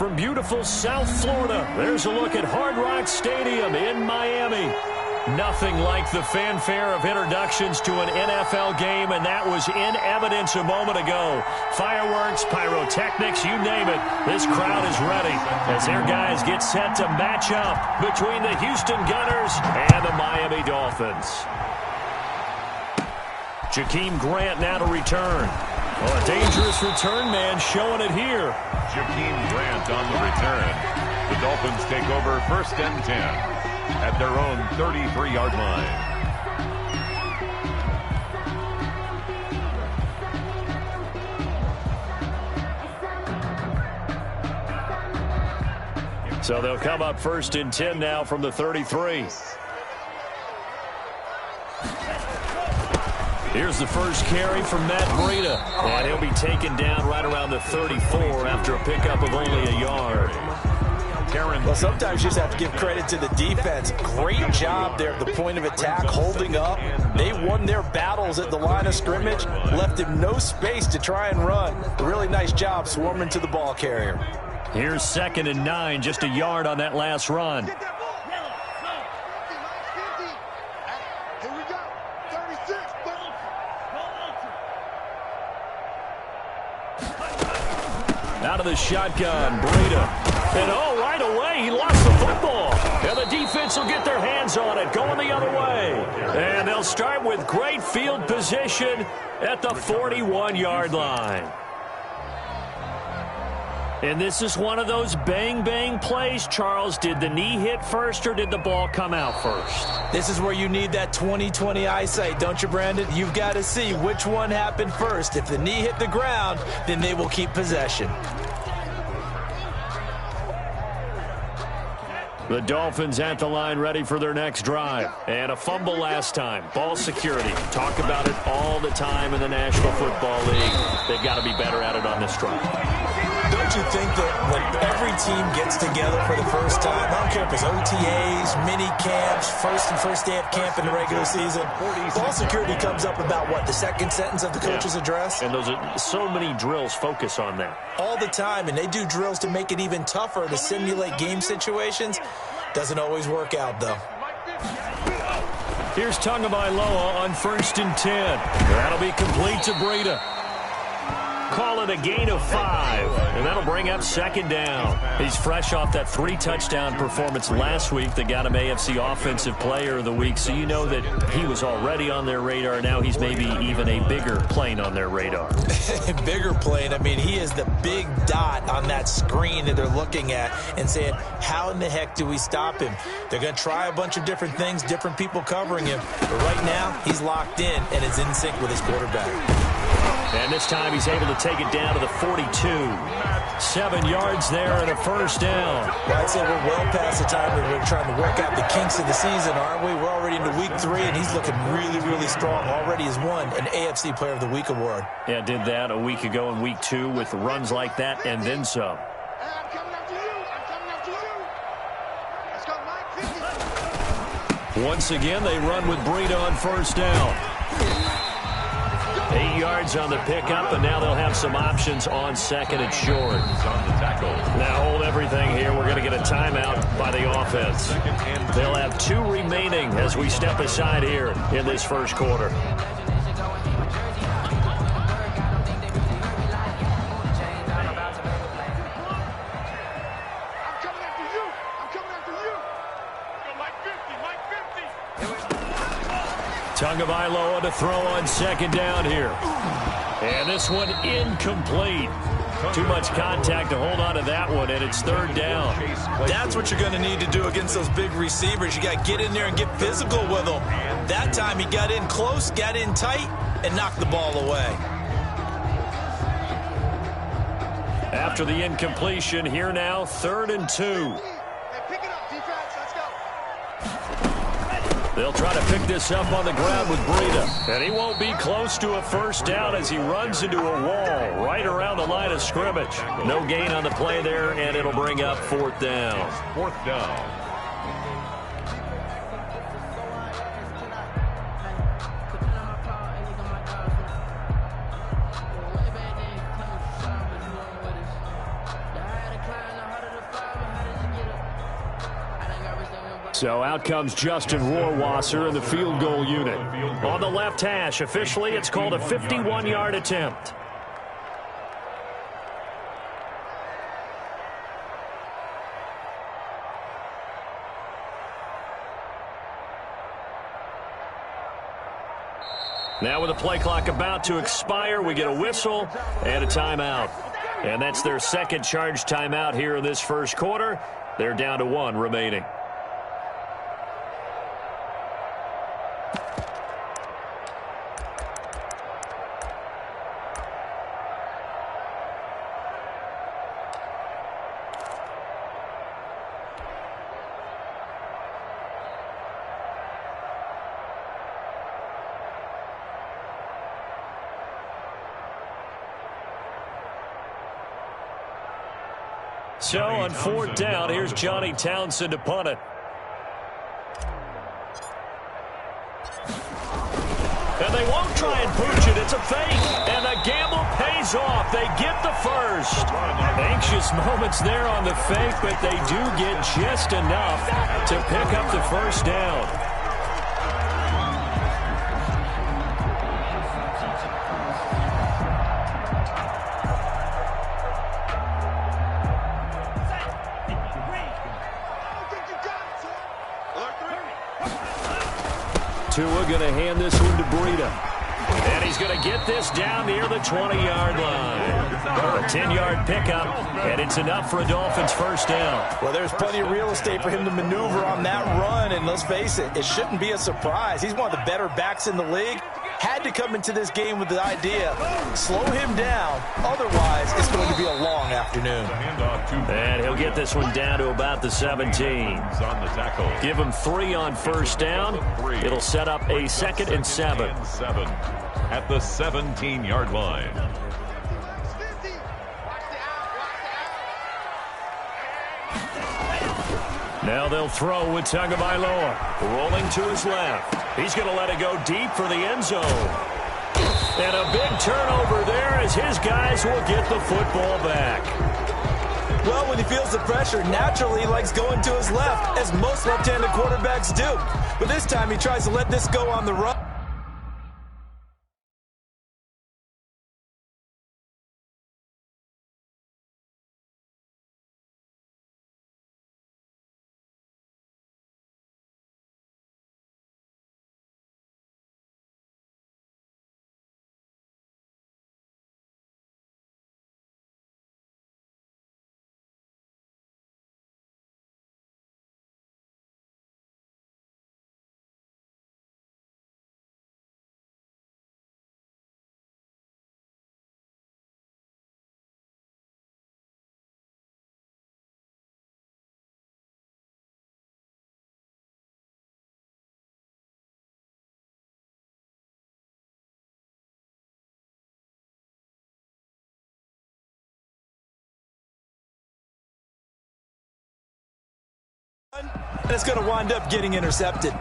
from beautiful South Florida, there's a look at Hard Rock Stadium in Miami. Nothing like the fanfare of introductions to an NFL game, and that was in evidence a moment ago. Fireworks, pyrotechnics, you name it. This crowd is ready as their guys get set to match up between the Houston Gunners and the Miami Dolphins. Jakeem Grant now to return. Well, a dangerous return man showing it here. Jakeem Grant on the return. The Dolphins take over 1st and 10. At their own 33-yard line. So they'll come up 1st and 10 now from the 33. Here's the first carry from Matt Breida. And he'll be taken down right around the 34 after a pickup of only a yard. Well, sometimes you just have to give credit to the defense. Great job there at the point of attack, holding up. They won their battles at the line of scrimmage, left him no space to try and run. A really nice job swarming to the ball carrier. Here's 2nd and 9, just a yard on that last run. Out of the shotgun, Breida. And right away, he lost the football. And the defense will get their hands on it, going the other way. And they'll start with great field position at the 41-yard line. And this is one of those bang-bang plays, Charles. Did the knee hit first or did the ball come out first? This is where you need that 20/20 eyesight, don't you, Brandon? You've got to see which one happened first. If the knee hit the ground, then they will keep possession. The Dolphins at the line ready for their next drive. And a fumble last time. Ball security. Talk about it all the time in the National Football League. They've got to be better at it on this drive. Don't you think that when every team gets together for the first time, I don't care if it's OTAs, mini camps, first day of camp in the regular season, ball security comes up about what, the second sentence of the coach's address? And those are so many drills focus on that. All the time, and they do drills to make it even tougher to simulate game situations. Doesn't always work out, though. Here's Tagovailoa on 1st and 10. That'll be complete to Breida. Call it a gain of 5, and that'll bring up 2nd down. He's fresh off that 3-touchdown performance last week that got him AFC Offensive Player of the Week, so you know that he was already on their radar. Now he's maybe even a bigger plane on their radar. Bigger plane. I mean, he is the big dot on that screen that they're looking at and saying, how in the heck do we stop him? They're going to try a bunch of different things, different people covering him, but right now he's locked in and is in sync with his quarterback. And this time he's able to take it down to the 42. 7 yards there and a 1st down. Well, I'd say we're well past the time that we're trying to work out the kinks of the season, aren't we? We're already into week 3, and he's looking really, really strong. Already has won an AFC Player of the Week award. Yeah, did that a week ago in week 2 with runs like that and then some. Once again, they run with Breida on 1st down. 8 yards on the pickup, and now they'll have some options on 2nd and short. Now hold everything here. We're going to get a timeout by the offense. They'll have 2 remaining as we step aside here in this first quarter. Tagovailoa to throw on 2nd down here. And this one incomplete. Too much contact to hold on to that one, and it's 3rd down. That's what you're going to need to do against those big receivers. You got to get in there and get physical with them. That time he got in close, got in tight, and knocked the ball away. After the incompletion, here now, 3rd and 2. They'll try to pick this up on the ground with Breida. And he won't be close to a 1st down as he runs into a wall right around the line of scrimmage. No gain on the play there, and it'll bring up 4th down. 4th down. So out comes Justin Rohrwasser in the field goal unit. On the left hash, officially it's called a 51-yard attempt. Now with the play clock about to expire, we get a whistle and a timeout. And that's their second charge timeout here in this first quarter. They're down to 1 remaining. So on 4th down, here's Johnny Townsend to punt it. And they won't try and pooch it. It's a fake. And the gamble pays off. They get the first. Anxious moments there on the fake, but they do get just enough to pick up the first down. Tua going to hand this one to Breida. And he's going to get this down near the 20-yard line. A 10-yard pickup, and it's enough for a Dolphins first down. Well, there's plenty of real estate for him to maneuver on that run, and let's face it, it shouldn't be a surprise. He's one of the better backs in the league. Had to come into this game with the idea, slow him down, otherwise it's going to be a long afternoon. And he'll get this one down to about the 17. Give him 3 on first down. It'll set up a 2nd and 7. At the 17-yard line. Now they'll throw with Tagovailoa. Rolling to his left. He's going to let it go deep for the end zone. And a big turnover there as his guys will get the football back. Well, when he feels the pressure, naturally he likes going to his left, as most left-handed quarterbacks do. But this time he tries to let this go on the run. And it's going to wind up getting intercepted.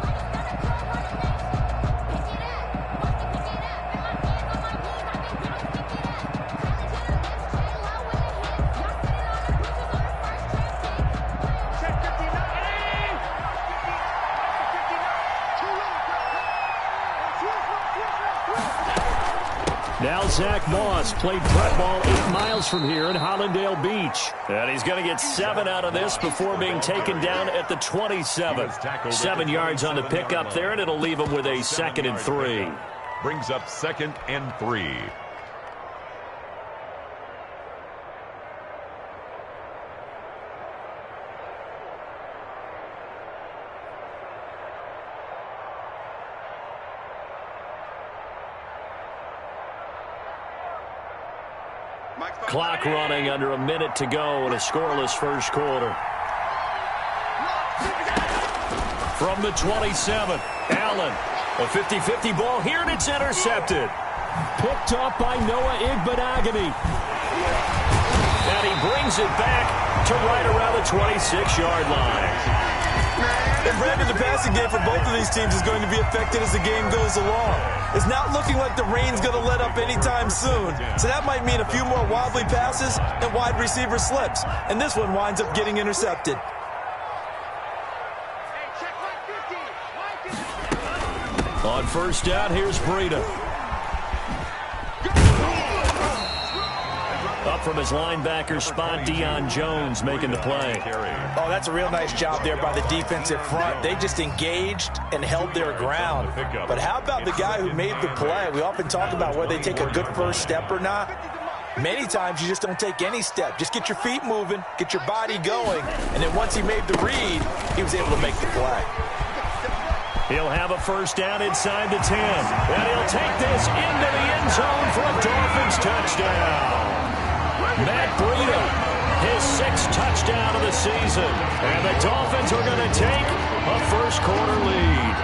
Now Zach Moss played prep ball 8 miles from here in Hollandale Beach. And he's going to get 7 out of this before being taken down at the 27. 7 yards on the pickup there, and it'll leave him with a 2nd and 3. Brings up 2nd and 3. Clock running, under a minute to go in a scoreless first quarter. From the 27, Allen. A 50-50 ball here, and it's intercepted. Picked up by Noah Igbenogany. And he brings it back to right around the 26-yard line. And Brandon, the passing game for both of these teams is going to be affected as the game goes along. It's not looking like the rain's going to let up anytime soon. So that might mean a few more wobbly passes and wide receiver slips. And this one winds up getting intercepted. On first down, here's Breida. Up from his linebacker spot, Deion Jones making the play. Oh, that's a real nice job there by the defensive front. They just engaged and held their ground. But how about the guy who made the play? We often talk about whether they take a good first step or not. Many times you just don't take any step. Just get your feet moving, get your body going, and then once he made the read, he was able to make the play. He'll have a first down inside the 10. And he'll take this into the end zone for a Dolphins touchdown. Matt Breida, his 6th touchdown of the season. And the Dolphins are going to take a first-quarter lead.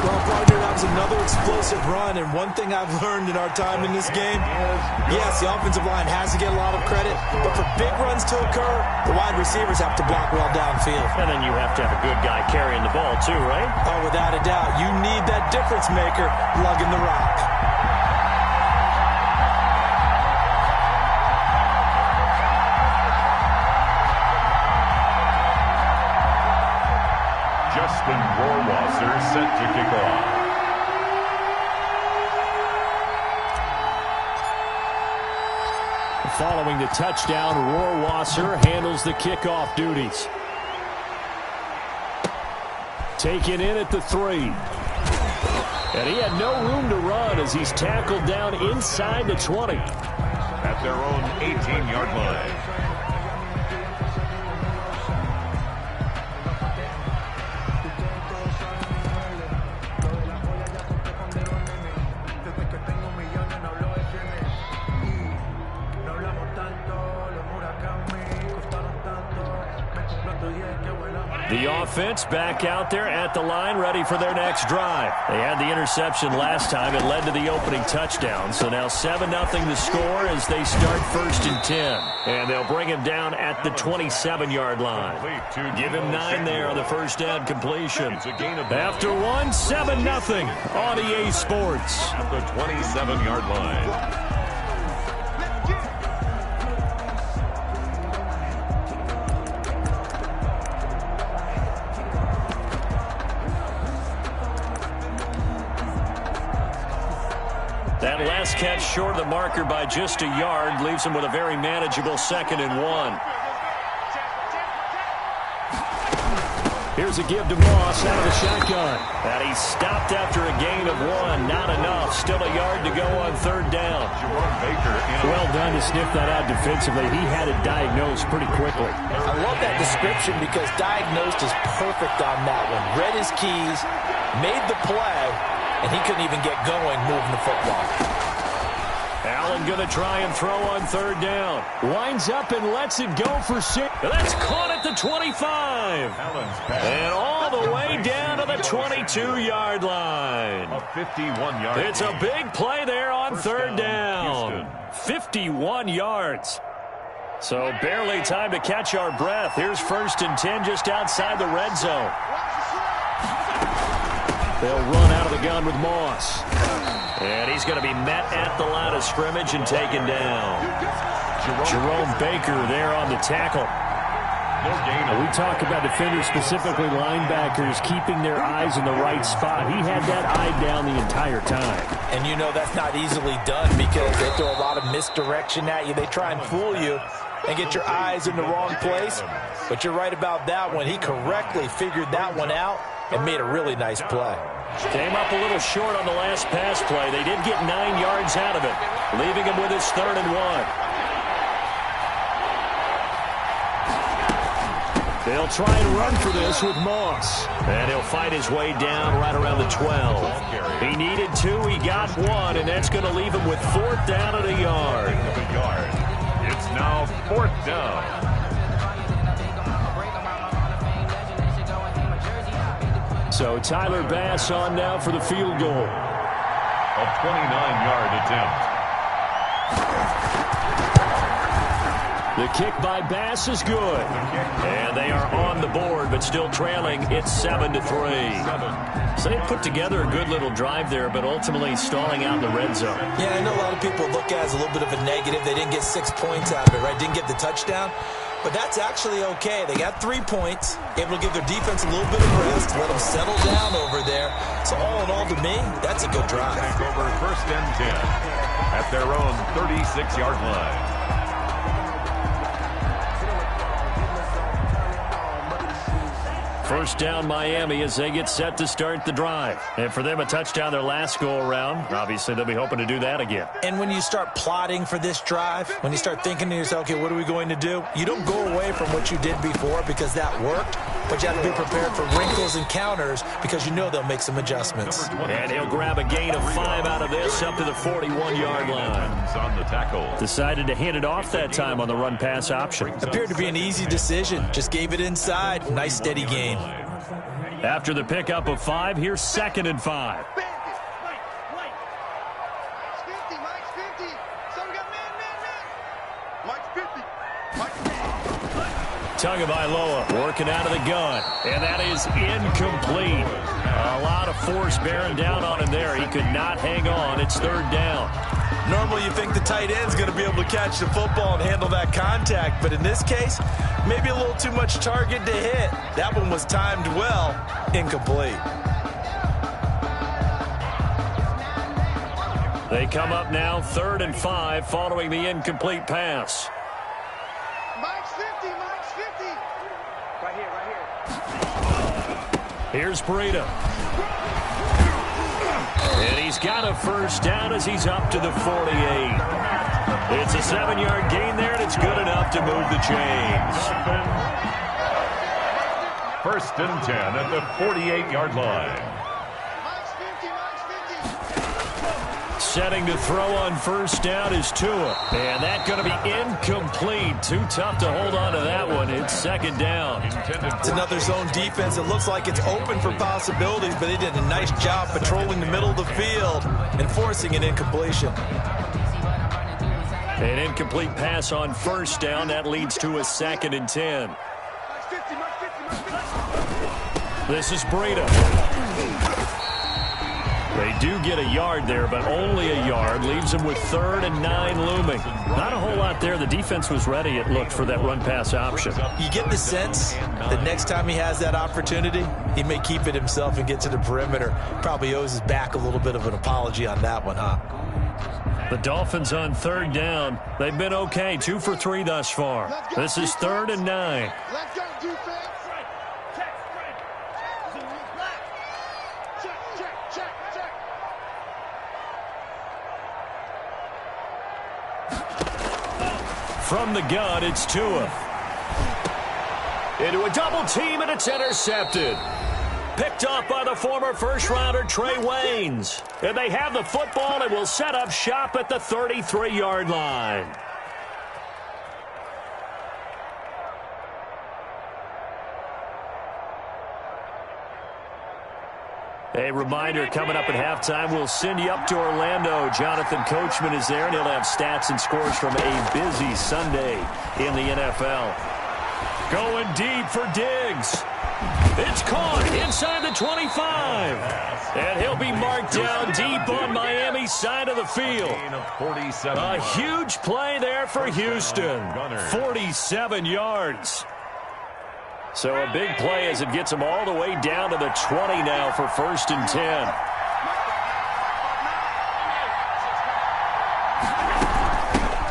Well, partner, that was another explosive run, and one thing I've learned in our time in this game, yes, the offensive line has to get a lot of credit, but for big runs to occur, the wide receivers have to block well downfield. And then you have to have a good guy carrying the ball too, right? Oh, without a doubt. You need that difference maker lugging the rock. Set to kick off. Following the touchdown, Rohrwasser handles the kickoff duties. Taken in at the 3. And he had no room to run as he's tackled down inside the 20. At their own 18-yard line. The offense back out there at the line, ready for their next drive. They had the interception last time. It led to the opening touchdown. So now 7-0 the score as they start 1st and 10. And they'll bring him down at the 27-yard line. Give him 9 there on the first down completion. After 1, 7-0 on EA Sports. At the 27-yard line. That last catch short of the marker by just a yard leaves him with a very manageable 2nd and 1. Here's a give to Moss out of the shotgun. And he stopped after a gain of 1. Not enough. Still a yard to go on 3rd down. Well done to sniff that out defensively. He had it diagnosed pretty quickly. I love that description because diagnosed is perfect on that one. Read his keys, made the play, and he couldn't even get going moving the football. Allen going to try and throw on 3rd down. Winds up and lets it go for 6. That's caught at the 25. And all the way down to the 22-yard line. A 51-yard. It's a big play there on 3rd down. 51 yards. So barely time to catch our breath. Here's 1st and 10 just outside the red zone. They'll run out of the gun with Moss. And he's going to be met at the line of scrimmage and taken down. Jerome Baker there on the tackle. We talk about defenders, specifically linebackers, keeping their eyes in the right spot. He had that eye down the entire time. And you know that's not easily done because they throw a lot of misdirection at you. They try and fool you and get your eyes in the wrong place. But you're right about that one. He correctly figured that one out and made a really nice play. Came up a little short on the last pass play. They did get 9 yards out of it, leaving him with his 3rd and 1. They'll try and run for this with Moss. And he'll fight his way down right around the 12. He needed 2, he got 1, and that's going to leave him with 4th down at a yard. It's now 4th down. So Tyler Bass on now for the field goal. A 29-yard attempt. The kick by Bass is good. And they are on the board, but still trailing. It's 7-3. So they put together a good little drive there, but ultimately stalling out in the red zone. Yeah, I know a lot of people look at it as a little bit of a negative. They didn't get 6 points out of it, right? Didn't get the touchdown. but that's actually okay. They got 3 points, able to give their defense a little bit of rest, let them settle down over there. So all in all, to me, that's a good drive. Take over 1st and 10 at their own 36-yard line. First down Miami as they get set to start the drive. And for them, a touchdown their last go-around. Obviously, they'll be hoping to do that again. And when you start plotting for this drive, when you start thinking to yourself, okay, what are we going to do? You don't go away from what you did before because that worked, but you have to be prepared for wrinkles and counters because you know they'll make some adjustments. And he'll grab a gain of 5 out of this up to the 41-yard line. On the tackle. Decided to hand it off that time on the run-pass option. Appeared to be an easy decision. Just gave it inside. Nice, steady gain. After the pickup of 5, here's 2nd and 5. Tagovailoa working out of the gun, and that is incomplete. A lot of force bearing down on him there. He could not hang on. It's 3rd down. Normally you think the tight end's going to be able to catch the football and handle that contact, but in this case, maybe a little too much target to hit. That one was timed well, incomplete. They come up now 3rd and 5 following the incomplete pass. Mike's 50, Mike's 50. Right here. Here's Breida. And he's got a first down as he's up to the 48. It's a 7-yard gain there, and it's good enough to move the chains. 1st and 10 at the 48-yard line. Mike's 50, Mike's 50. Setting to throw on first down is Tua. And that's going to be incomplete. Too tough to hold on to that one. It's 2nd down. It's another zone defense. It looks like it's open for possibilities, but they did a nice job patrolling the middle of the field and forcing an incompletion. An incomplete pass on first down. That leads to a 2nd and 10. Mike's 50, Mike's 50, Mike's 50. This is Breida. They do get a yard there, but only a yard. Leaves them with 3rd and 9 looming. Not a whole lot there. The defense was ready, it looked, for that run-pass option. You get the sense that next time he has that opportunity, he may keep it himself and get to the perimeter. Probably owes his back a little bit of an apology on that one, huh? The Dolphins on 3rd down. They've been okay, 2 for 3 thus far. This is 3rd and 9. Let's go, defense. Check. From the gun, it's Tua. Into a double team, and it's intercepted. Picked off by the former first-rounder Trey Waynes. And they have the football and will set up shop at the 33-yard line. A reminder, coming up at halftime, we'll send you up to Orlando. Jonathan Coachman is there, and he'll have stats and scores from a busy Sunday in the NFL. Going deep for Diggs. It's caught inside the 25. And he'll be marked down deep on Miami's side of the field. A huge play there for Houston. 47 yards. So a big play as it gets them all the way down to the 20 now for 1st and 10.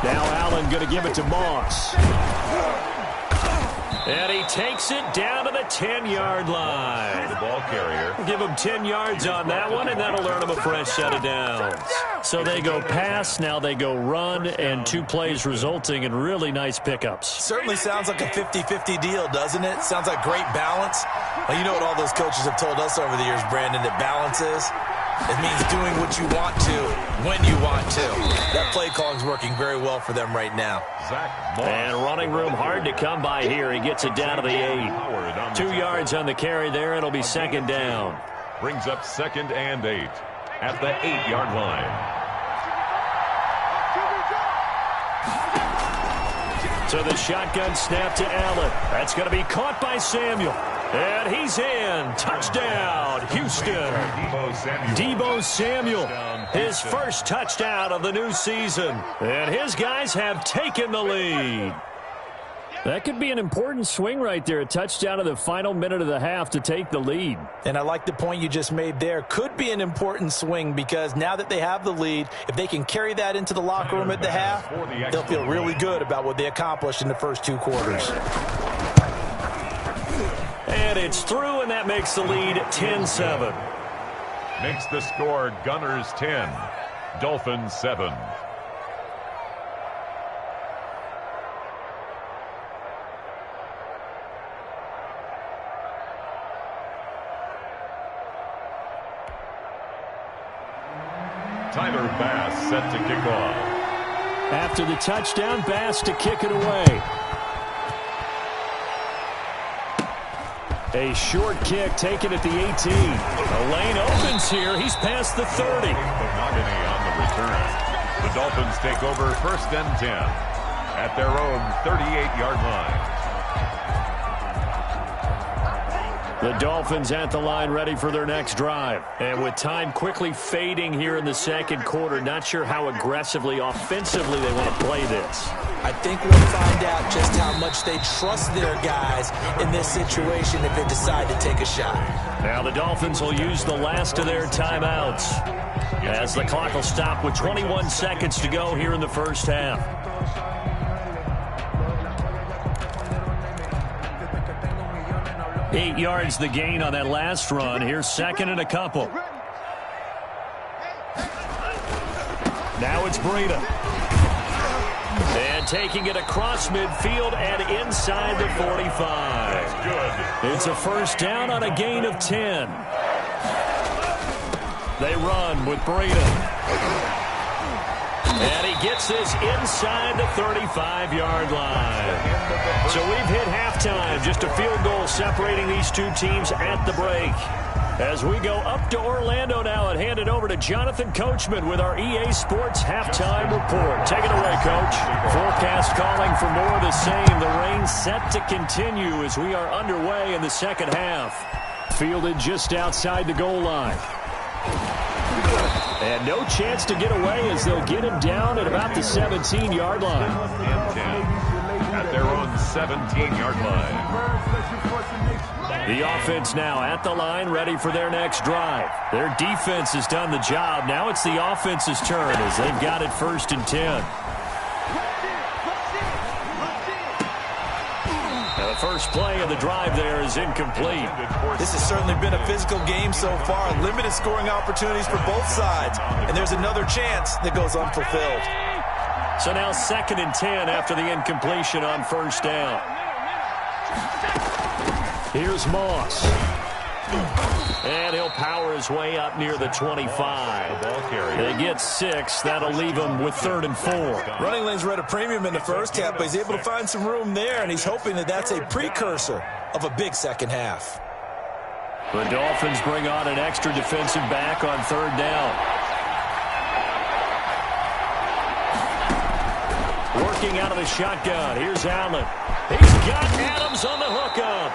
Now Allen going to give it to Moss. And he takes it down to the 10-yard line. The ball carrier. Give him 10 yards on that one, and that'll earn him a fresh set of downs. So they go pass, now they go run, and 2 plays resulting in really nice pickups. Certainly sounds like a 50-50 deal, doesn't it? Sounds like great balance. Well, you know what all those coaches have told us over the years, Brandon, that balance is? It means doing what you want to, when you want to. That play calling's working very well for them right now. And running room hard to come by here. He gets it down to the 8. 2 yards on the carry there. It'll be 2nd down. Brings up 2nd and 8 at the 8-yard line. So the shotgun snap to Allen. That's going to be caught by Samuel. And he's in. Touchdown, Houston. Deebo Samuel, his first touchdown of the new season. And his guys have taken the lead. That could be an important swing right there. A touchdown in the final minute of the half to take the lead. And I like the point you just made there. Could be an important swing because now that they have the lead, if they can carry that into the locker room at the half, they'll feel really good about what they accomplished in the first 2 quarters. And it's through, and that makes the lead 10-7. Makes the score Gunners 10, Dolphins 7. Tyler Bass set to kick off. After the touchdown, Bass to kick it away. A short kick taken at the 18. A lane opens here. He's past the 30. Mahogany on the return. The Dolphins take over 1st and 10 at their own 38-yard line. The Dolphins at the line ready for their next drive. And with time quickly fading here in the second quarter, not sure how aggressively, offensively they want to play this. I think we'll find out just how much they trust their guys in this situation if they decide to take a shot. Now the Dolphins will use the last of their timeouts as the clock will stop with 21 seconds to go here in the first half. Eight yards the gain on that last run. Here's second and a couple. Now it's Breida. And taking it across midfield and inside the 45. Good. It's a first down on a gain of 10. They run with Breida. And he gets this inside the 35-yard line. So we've hit halftime. Just a field goal separating these two teams at the break. As we go up to Orlando now and hand it over to Jonathan Coachman with our EA Sports Halftime Report. Take it away, Coach. Forecast calling for more of the same. The rain set to continue as we are underway in the second half. Fielded just outside the goal line. And no chance to get away as they'll get him down at about the 17-yard line. And 10 at their own 17-yard line. The offense now at the line, ready for their next drive. Their defense has done the job. Now it's the offense's turn as they've got it 1st and 10. Now the first play of the drive there is incomplete. This has certainly been a physical game so far. Limited scoring opportunities for both sides. And there's another chance that goes unfulfilled. So now 2nd and 10 after the incompletion on first down. Here's Moss. And he'll power his way up near the 25. They get 6. That'll leave him with 3rd and 4. Running lanes were at a premium in the first half, but he's able to find some room there, and he's hoping that that's a precursor of a big second half. The Dolphins bring on an extra defensive back on 3rd down. Working out of the shotgun. Here's Allen. He's got Adams on the hookup.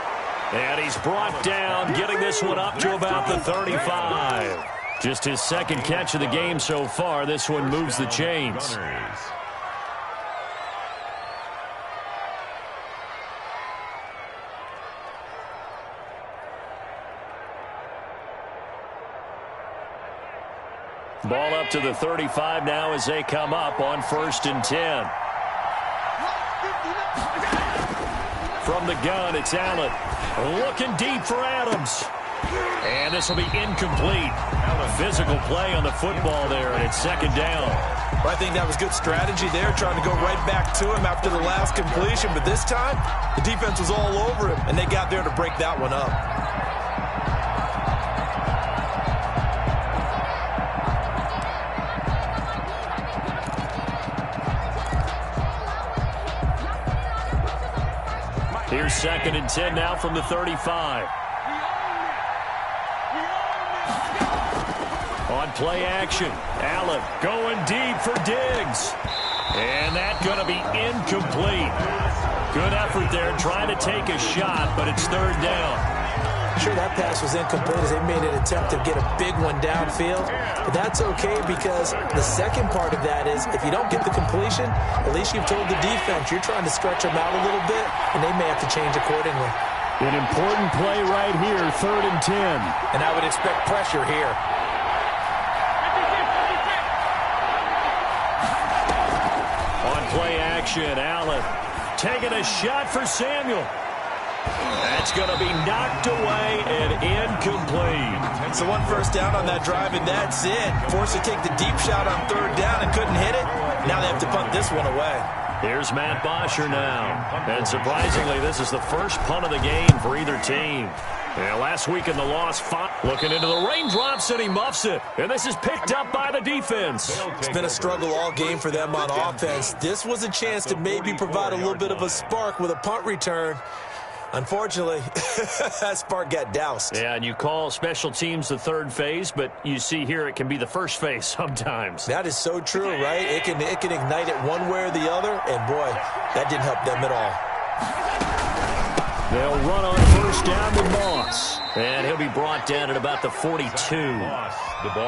And he's brought down, getting this one up to about the 35. Just his 2nd catch of the game so far. This one moves the chains. Ball up to the 35 now as they come up on 1st and 10. From the gun, it's Allen. Looking deep for Adams. And this will be incomplete. Physical play on the football there, and it's 2nd down. Well, I think that was good strategy there, trying to go right back to him after the last completion. But this time, the defense was all over him, and they got there to break that one up. Here's 2nd and 10 now from the 35. On play action, Allen going deep for Diggs. And that's going to be incomplete. Good effort there trying to take a shot, but it's 3rd down. Sure, that pass was incomplete as they made an attempt to get a big one downfield, but that's okay because the second part of that is if you don't get the completion, at least you've told the defense you're trying to stretch them out a little bit, and they may have to change accordingly. An important play right here, 3rd and 10. And I would expect pressure here. On play action, Allen taking a shot for Samuel. That's going to be knocked away and incomplete. So 1 first down on that drive, and that's it. Forced to take the deep shot on 3rd down and couldn't hit it. Now they have to punt this one away. Here's Matt Bosher now. And surprisingly, this is the first punt of the game for either team. Yeah, last week in the loss, looking into the raindrops, and he muffs it. And this is picked up by the defense. It's been a struggle all game for them on offense. This was a chance to maybe provide a little bit of a spark with a punt return. Unfortunately, that spark got doused. Yeah, and you call special teams the 3rd phase, but you see here it can be the 1st phase sometimes. That is so true, right? It can ignite it one way or the other, and boy, that didn't help them at all. They'll run on 1st down with Moss. And he'll be brought down at about the 42.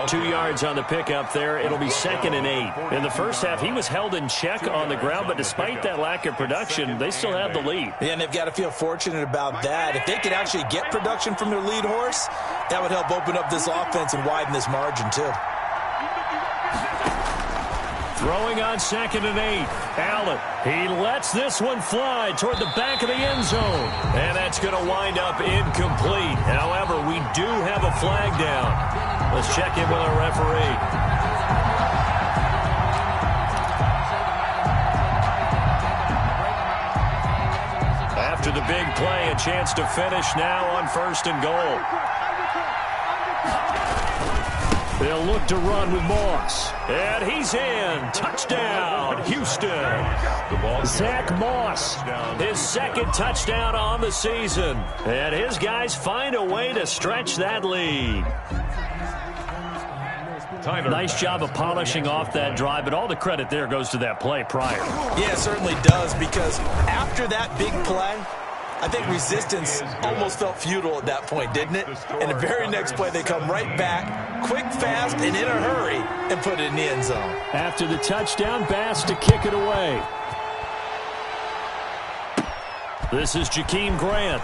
2 yards on the pickup there. It'll be 2nd and 8. In the first half, he was held in check on the ground, but despite that lack of production, they still have the lead. Yeah, and they've got to feel fortunate about that. If they could actually get production from their lead horse, that would help open up this offense and widen this margin, too. Throwing on 2nd and 8. Allen, he lets this one fly toward the back of the end zone. And that's going to wind up incomplete. However, we do have a flag down. Let's check in with our referee. After the big play, a chance to finish now on 1st and goal. They'll look to run with Moss. And he's in. Touchdown, Houston. Zach Moss, his 2nd touchdown on the season. And his guys find a way to stretch that lead. Nice job of polishing off that drive, but all the credit there goes to that play prior. Yeah, it certainly does, because after that big play, I think resistance almost felt futile at that point, didn't it? And the very next play, they come right back, quick, fast, and in a hurry, and put it in the end zone. After the touchdown, Bass to kick it away. This is Jakeem Grant.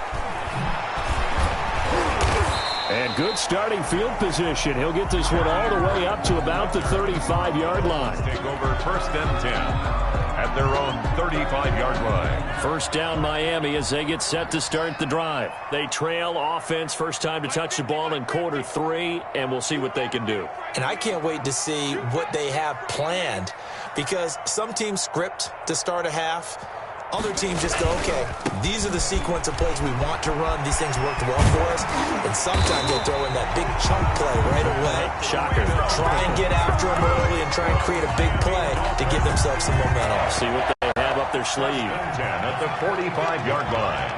And good starting field position. He'll get this one all the way up to about the 35-yard line. Take over 1st and 10 at their own 35-yard line. 1st down Miami as they get set to start the drive. They trail offense, first time to touch the ball in quarter 3, and we'll see what they can do. And I can't wait to see what they have planned, because some teams script to start a half. Other teams just go, okay, these are the sequence of plays we want to run. These things worked well for us. And sometimes they'll throw in that big chunk play right away. Shocker. Try and get after them early and try and create a big play to give themselves some momentum. See what they have up their sleeve. 10 at the 45-yard line.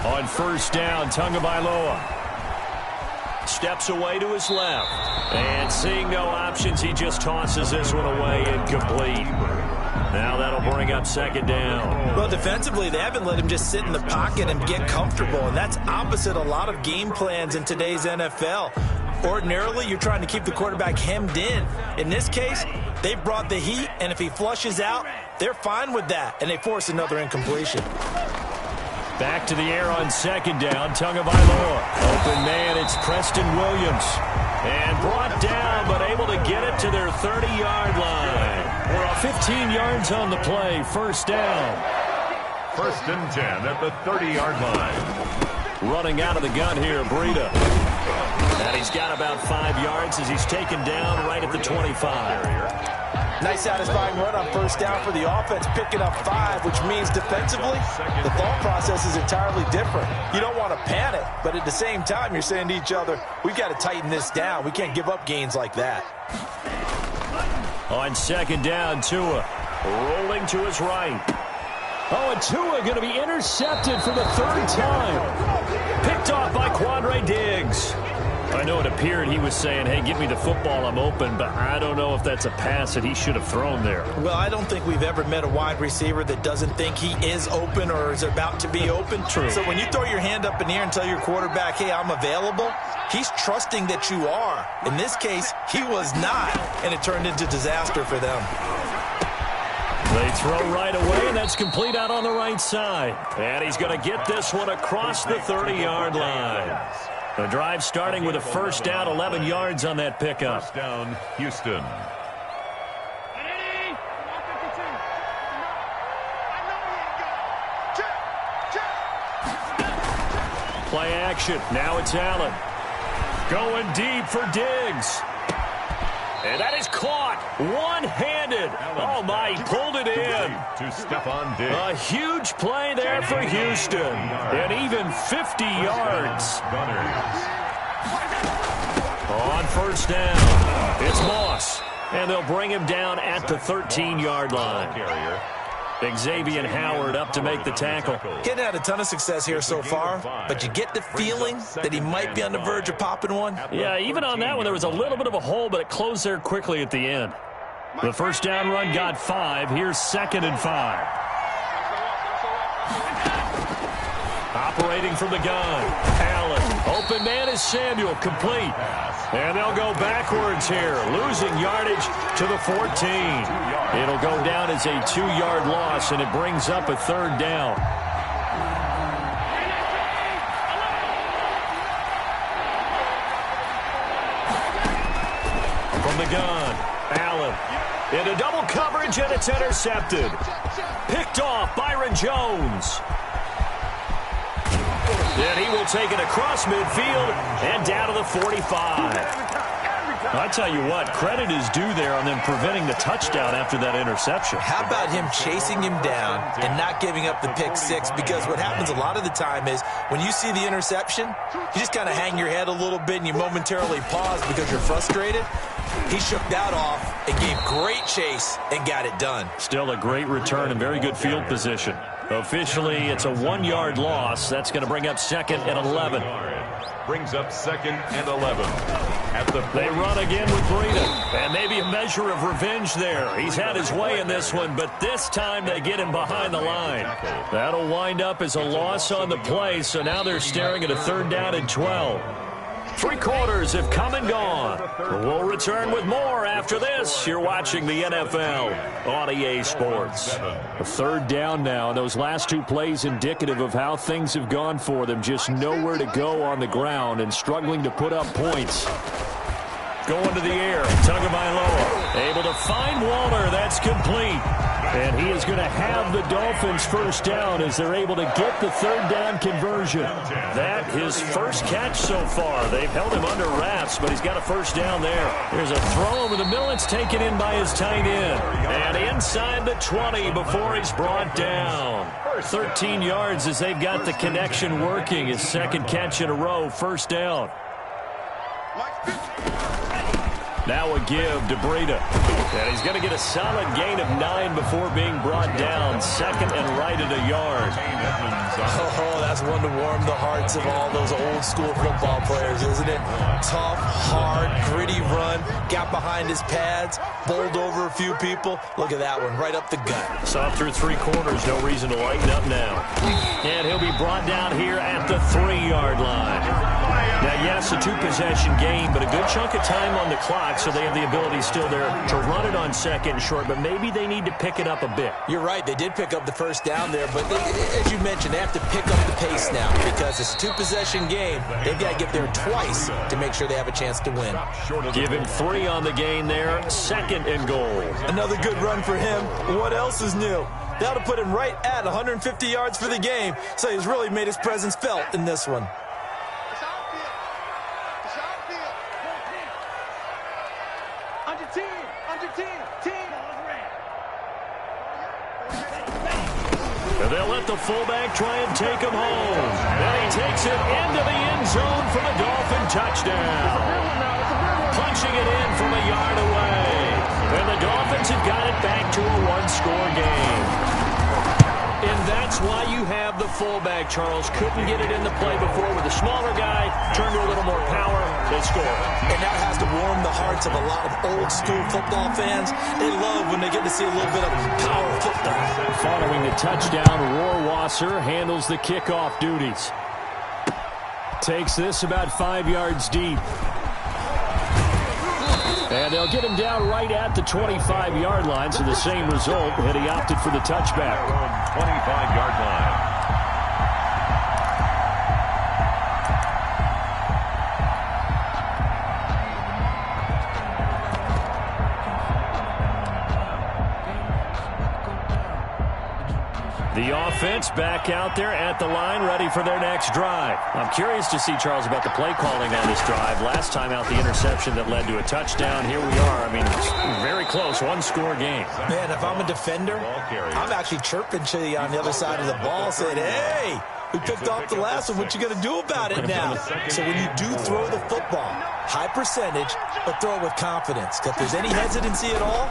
On 1st down, Tagovailoa steps away to his left. And seeing no options, he just tosses this one away incomplete. Now that'll bring up 2nd down. Well, defensively, they haven't let him just sit in the pocket and get comfortable, and that's opposite a lot of game plans in today's NFL. Ordinarily, you're trying to keep the quarterback hemmed in. In this case, they brought the heat, and if he flushes out, they're fine with that, and they force another incompletion. Back to the air on 2nd down, Tagovailoa. Open man, it's Preston Williams. And brought down, but able to get it to their 30-yard line. We're 15 yards on the play, 1st down. 1st and 10 at the 30-yard line. Running out of the gun here, Breida. And he's got about 5 yards as he's taken down right at the 25. Nice satisfying run on 1st down for the offense, picking up 5, which means defensively, the thought process is entirely different. You don't want to panic, but at the same time, you're saying to each other, we've got to tighten this down. We can't give up gains like that. On 2nd down, Tua rolling to his right. Oh, and Tua going to be intercepted for the 3rd time. Picked off by Quandre Diggs. I know it appeared he was saying, hey, give me the football, I'm open, but I don't know if that's a pass that he should have thrown there. Well, I don't think we've ever met a wide receiver that doesn't think he is open or is about to be open. True. So when you throw your hand up in the air and tell your quarterback, hey, I'm available, he's trusting that you are. In this case, he was not, and it turned into disaster for them. They throw right away, and that's complete out on the right side. And he's going to get this one across the 30-yard line. The drive starting with a first down, 11 yards on that pickup. First down, Houston. Play action. Now it's Allen. Going deep for Diggs. And that is caught one-handed. Oh, my, he pulled it in. To Stephon Diggs. A huge play there for Houston. And even 50 yards. On first down, it's Moss. And they'll bring him down at the 13-yard line. Xavier Howard up to make the tackle. Getting had a ton of success here so far, but you get the feeling that he might be on the verge of popping one. Yeah, even on that one, there was a little bit of a hole, but it closed there quickly at the end. The first down run got 5. Here's 2nd and 5. Operating from the gun. Allen. Open man is Samuel. Complete. And they'll go backwards here. Losing yardage to the 14. It'll go down as a 2-yard loss, and it brings up a 3rd down. From the gun, Allen. Into double coverage, and it's intercepted. Picked off Byron Jones. And he will take it across midfield and down to the 45. I tell you what, credit is due there on them preventing the touchdown after that interception. How about him chasing him down and not giving up the pick six? Because what happens a lot of the time is when you see the interception, you just kind of hang your head a little bit and you momentarily pause because you're frustrated. He shook that off and gave great chase and got it done. Still a great return and very good field position. Officially, it's a 1-yard loss. That's going to bring up 2nd and 11. Brings up 2nd and 11. At the they run again with Breida. And maybe a measure of revenge there. He's had his way in this one, but this time they get him behind the line. That'll wind up as a loss on the play, so now they're staring at a 3rd down and 12. 3 quarters have come and gone. We'll return with more after this. You're watching the NFL on EA Sports. A 3rd down now, and those last 2 plays indicative of how things have gone for them. Just nowhere to go on the ground and struggling to put up points. Going to the air, Tagovailoa able to find Waller. That's complete. And he is going to have the Dolphins first down as they're able to get the 3rd down conversion. That his first catch so far. They've held him under wraps, but he's got a first down there. There's a throw over the middle. It's taken in by his tight end. And inside the 20 before he's brought down. 13 yards as they've got the connection working. His 2nd catch in a row, first down. Now a give to Breida. And he's going to get a solid gain of 9 before being brought down. 2nd and right at a yard. Oh, that's one to warm the hearts of all those old school football players, isn't it? Tough, hard, gritty run. Got behind his pads. Bowled over a few people. Look at that one, right up the gut. Saw through 3 quarters. No reason to lighten up now. And he'll be brought down here at the 3-yard line. Now, yes, a 2-possession game, but a good chunk of time on the clock, so they have the ability still there to run it on 2nd and short, but maybe they need to pick it up a bit. You're right. They did pick up the first down there, but as you mentioned, they have to pick up the pace now because it's a 2-possession game. They've got to get there twice to make sure they have a chance to win. Give him 3 on the gain there. 2nd and goal. Another good run for him. What else is new? That'll put him right at 150 yards for the game, so he's really made his presence felt in this one. They'll let the fullback try and take him home. And he takes it into the end zone for the Dolphin touchdown. Punching it in from a yard away. And the Dolphins have got it back to a 1-score game. In that That's why you have the fullback, Charles. Couldn't get it in the play before with the smaller guy. Turned to a little more power. They score. And that has to warm the hearts of a lot of old-school football fans. They love when they get to see a little bit of power football. Following the touchdown, Rohrwasser handles the kickoff duties. Takes this about 5 yards deep. And they'll get him down right at the 25-yard line, so the same result, and he opted for the touchback. 25-yard line. The offense back out there at the line, ready for their next drive. I'm curious to see, Charles, about the play calling on this drive. Last time out, the interception that led to a touchdown. Here we are. I mean, it's very close, one-score game. Man, if I'm a defender, I'm actually chirping to you on the other side of the ball, saying, hey, we picked off the last one. What you going to do about it now? So when you do throw the football, high percentage, but throw it with confidence. Because if there's any hesitancy at all,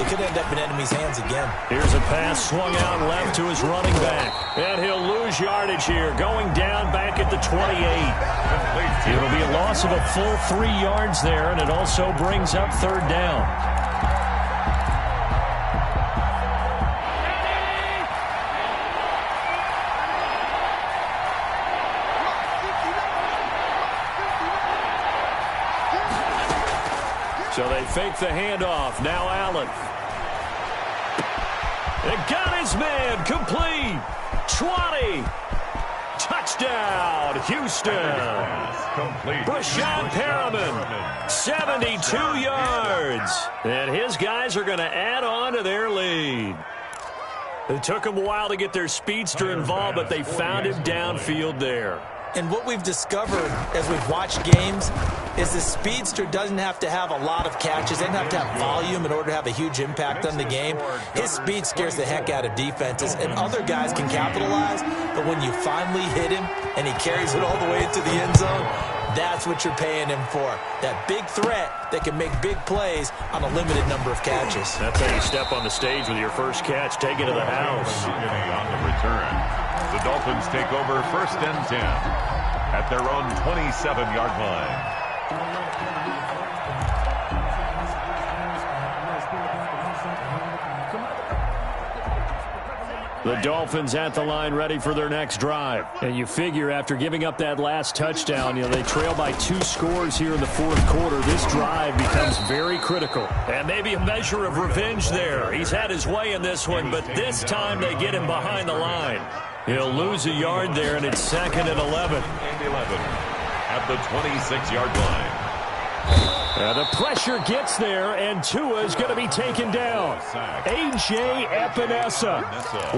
it could end up in enemy's hands again. Here's a pass swung out left to his running back. And he'll lose yardage here, going down back at the 28. It'll be a loss of a full 3 yards there, and it also brings up third down. So they fake the handoff. Now Allen. It got his man. Complete. 20. Touchdown, Houston. Brashad Perriman, 72 yards. And his guys are going to add on to their lead. It took them a while to get their speedster involved, but they found him downfield there. And what we've discovered as we've watched games is the speedster doesn't have to have a lot of catches. They don't have to have volume in order to have a huge impact on the game. His speed scares the heck out of defenses, and other guys can capitalize. But when you finally hit him and he carries it all the way into the end zone, that's what you're paying him for. That big threat that can make big plays on a limited number of catches. That's how you step on the stage with your first catch. Take it to the house. On the return, the Dolphins take over 1st and 10 at their own 27-yard line. The Dolphins at the line ready for their next drive. And you figure after giving up that last touchdown, they trail by 2 scores here in the fourth quarter. This drive becomes very critical. And maybe a measure of revenge there. He's had his way in this one, but this time they get him behind the line. He'll lose a yard there, and it's 2nd and 11. At the 26-yard line. The pressure gets there, and Tua is going to be taken down. A.J. Epinesa.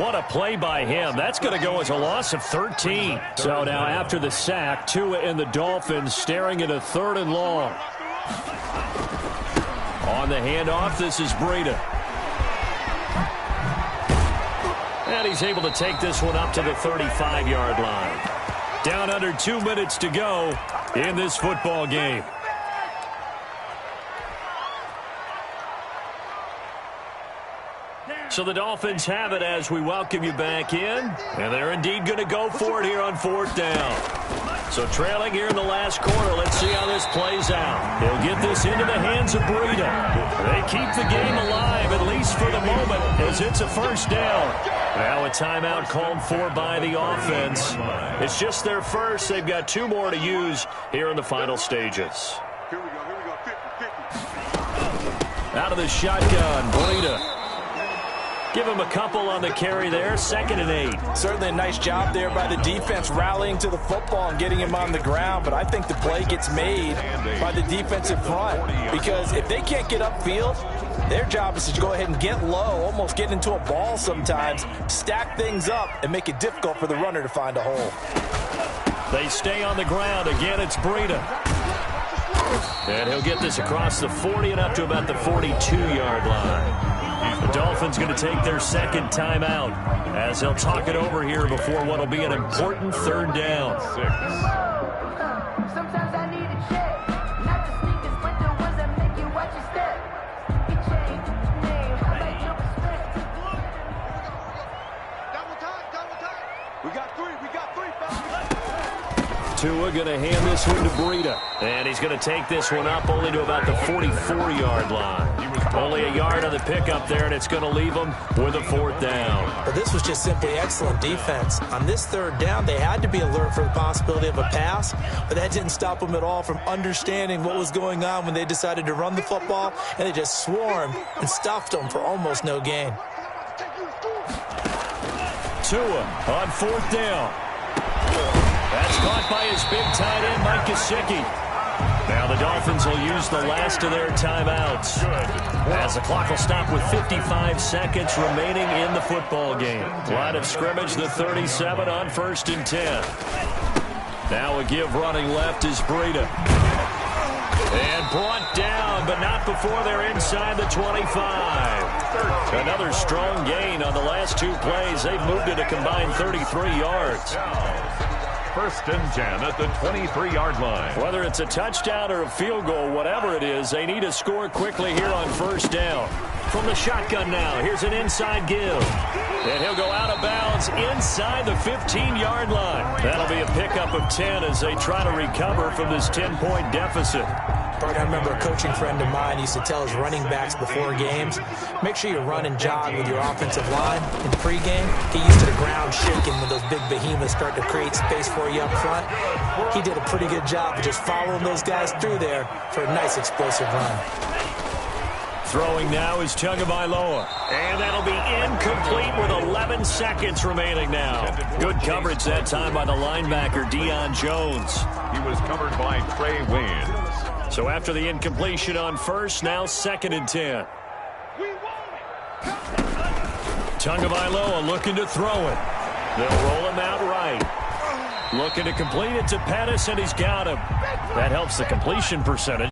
What a play by him. That's going to go as a loss of 13. So now after the sack, Tua and the Dolphins staring at a 3rd and long. On the handoff, this is Breida. And he's able to take this one up to the 35-yard line. Down under 2 minutes to go in this football game. So the Dolphins have it as we welcome you back in. And they're indeed going to go for it here on 4th down. So trailing here in the last quarter, let's see how this plays out. They'll get this into the hands of Breida. They keep the game alive, at least for the moment, as it's a 1st down. Now a timeout called for by the offense. It's just their first. They've got 2 more to use here in the final stages. Here we go, 50-50. Out of the shotgun, Breida. Give him a couple on the carry there. 2nd and 8. Certainly a nice job there by the defense rallying to the football and getting him on the ground. But I think the play gets made by the defensive front. Because if they can't get upfield, their job is to go ahead and get low, almost get into a ball sometimes, stack things up, and make it difficult for the runner to find a hole. They stay on the ground. Again, it's Breida. And he'll get this across the 40 and up to about the 42-yard line. The Dolphins going to take their 2nd timeout as they'll talk it over here before what will be an important 3rd down. Sometimes I need a check, not the sneakers, but the ones that make you watch your step. You change your name, I like your respect. Double time, double time. We got three, fellas. Tua going to hand this one to Breida. And he's going to take this one up only to about the 44-yard line. Only a yard on the pickup there, and it's going to leave them with a 4th down. But this was just simply excellent defense. On this 3rd down, they had to be alert for the possibility of a pass, but that didn't stop them at all from understanding what was going on when they decided to run the football, and they just swarmed and stuffed them for almost no gain. Tua on 4th down. That's caught by his big tight end, Mike Gesicki. Now the Dolphins will use the last of their timeouts as the clock will stop with 55 seconds remaining in the football game. Line of scrimmage, the 37 on 1st and 10. Now a give running left is Breida. And brought down, but not before they're inside the 25. Another strong gain on the last 2 plays. They've moved it a combined 33 yards. 1st and 10 at the 23-yard line. Whether it's a touchdown or a field goal, whatever it is, they need to score quickly here on 1st down. From the shotgun now, here's an inside give. And he'll go out of bounds inside the 15-yard line. That'll be a pickup of 10 as they try to recover from this 10-point deficit. Bart, I remember a coaching friend of mine used to tell his running backs before games, make sure you run and jog with your offensive line in pregame. Get used to the ground shaking when those big behemoths start to create space for you up front. He did a pretty good job of just following those guys through there for a nice explosive run. Throwing now is Tagovailoa. And that'll be incomplete with 11 seconds remaining now. Good coverage that time by the linebacker, Deion Jones. He was covered by Trey Waynes. So after the incompletion on 1st, now 2nd and 10. Tagovailoa looking to throw it. They'll roll him out right. Looking to complete it to Pettis, and he's got him. That helps the completion percentage.